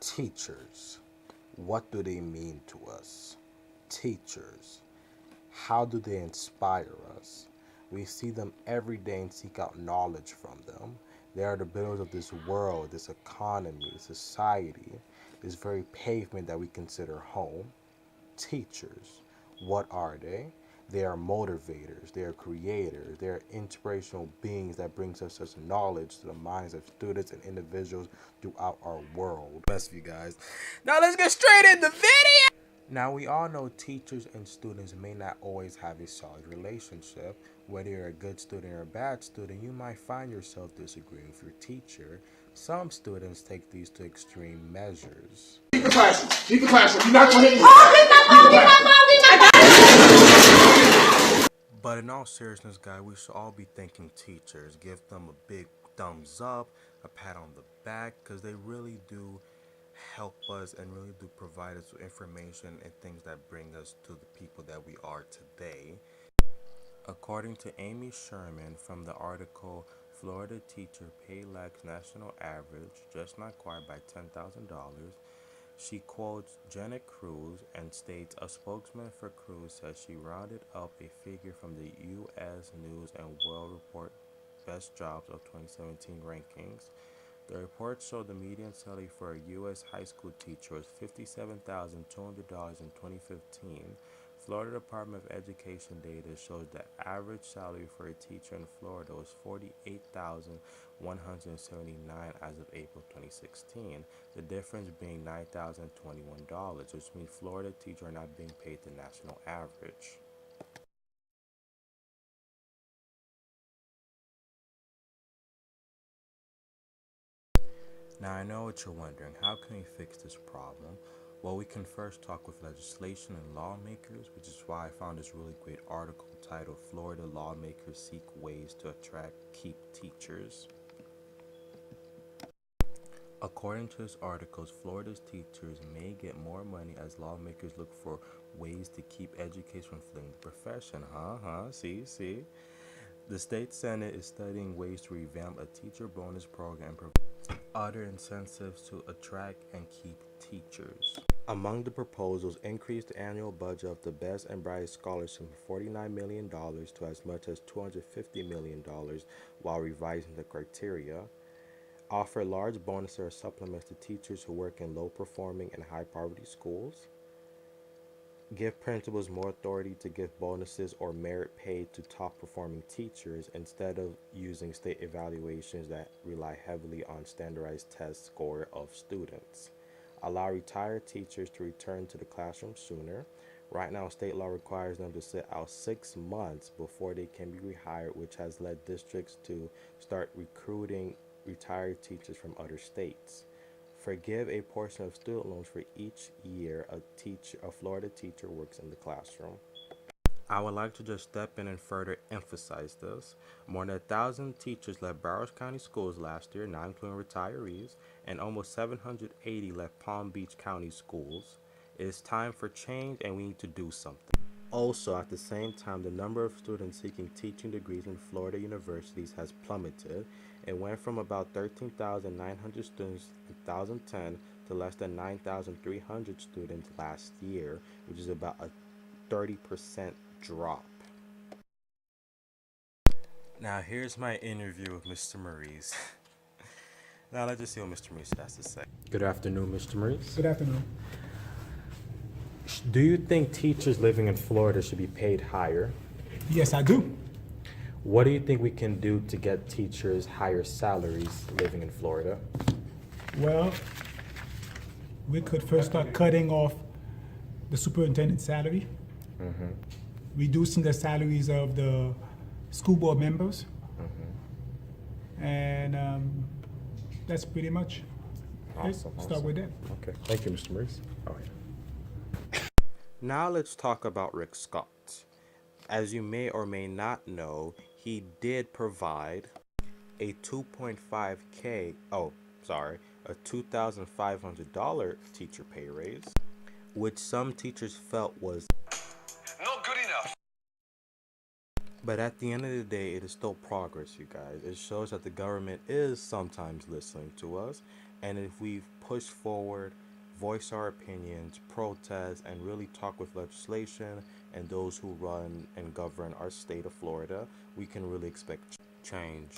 Teachers, what do they mean to us? Teachers, how do they inspire us? We see them every day and seek out knowledge from them. They are the builders of this world, this economy, society, this very pavement that we consider home. Teachers, what are they? They are motivators, they are creators, they are inspirational beings that brings us such knowledge to the minds of students and individuals throughout our world. Best of you guys. Now let's get straight into video! Now we all know teachers and students may not always have a solid relationship. Whether you're a good student or a bad student, you might find yourself disagreeing with your teacher. Some students take these to extreme measures. Leave the classroom. Leave the classroom. You're not going to hit me. Oh, but in all seriousness, guys, we should all be thanking teachers. Give them a big thumbs up, a pat on the back, because they really do help us and really do provide us with information and things that bring us to the people that we are today. According to Amy Sherman from the article Florida Teacher Pay Lacks National Average, just not quite by $10,000, she quotes Janet Cruz and states a spokesman for Cruz says she rounded up a figure from the U.S. News and World Report Best Jobs of 2017 rankings. The report showed the median salary for a U.S. high school teacher was $57,200 in 2015. Florida Department of Education data shows the average salary for a teacher in Florida was $48,179 as of April 2016, the difference being $9,021, which means Florida teachers are not being paid the national average. Now I know what you're wondering, how can we fix this problem? Well, we can first talk with legislation and lawmakers, which is why I found this really great article titled Florida Lawmakers Seek Ways to Attract Keep Teachers. According to this article, Florida's teachers may get more money as lawmakers look for ways to keep education from the profession. See? The state senate is studying ways to revamp a teacher bonus program and provide other incentives to attract and keep teachers. Among the proposals, increase the annual budget of the Best and Brightest Scholarship from $49 million to as much as $250 million while revising the criteria. Offer large bonuses or supplements to teachers who work in low-performing and high-poverty schools. Give principals more authority to give bonuses or merit pay to top-performing teachers instead of using state evaluations that rely heavily on standardized test score of students. Allow retired teachers to return to the classroom sooner. Right now, state law requires them to sit out 6 months before they can be rehired, which has led districts to start recruiting retired teachers from other states. Forgive a portion of student loans for each year a Florida teacher works in the classroom. I would like to just step in and further emphasize this. More than 1,000 teachers left Broward County schools last year, not including retirees, and almost 780 left Palm Beach County schools. It is time for change and we need to do something. Also, at the same time, the number of students seeking teaching degrees in Florida universities has plummeted. It went from about 13,900 students in 2010 to less than 9,300 students last year, which is about a 30% drop. Now, here's my interview with Mr. Maurice. Now, let's just see what Mr. Maurice has to say. Good afternoon, Mr. Maurice. Good afternoon. Do you think teachers living in Florida should be paid higher? Yes, I do. What do you think we can do to get teachers higher salaries living in Florida? Well, we could first start cutting off the superintendent's salary, reducing the salaries of the school board members, and that's pretty much it. Start with that. Okay, thank you, Mr. Maurice. Oh, yeah. Now let's talk about Rick Scott. As you may or may not know, he did provide a $2.5K, a $2,500 teacher pay raise, which some teachers felt was not good enough. But at the end of the day, it is still progress, you guys. It shows that the government is sometimes listening to us. And if we push forward, voice our opinions, protest, and really talk with legislation and those who run and govern our state of Florida, we can really expect change.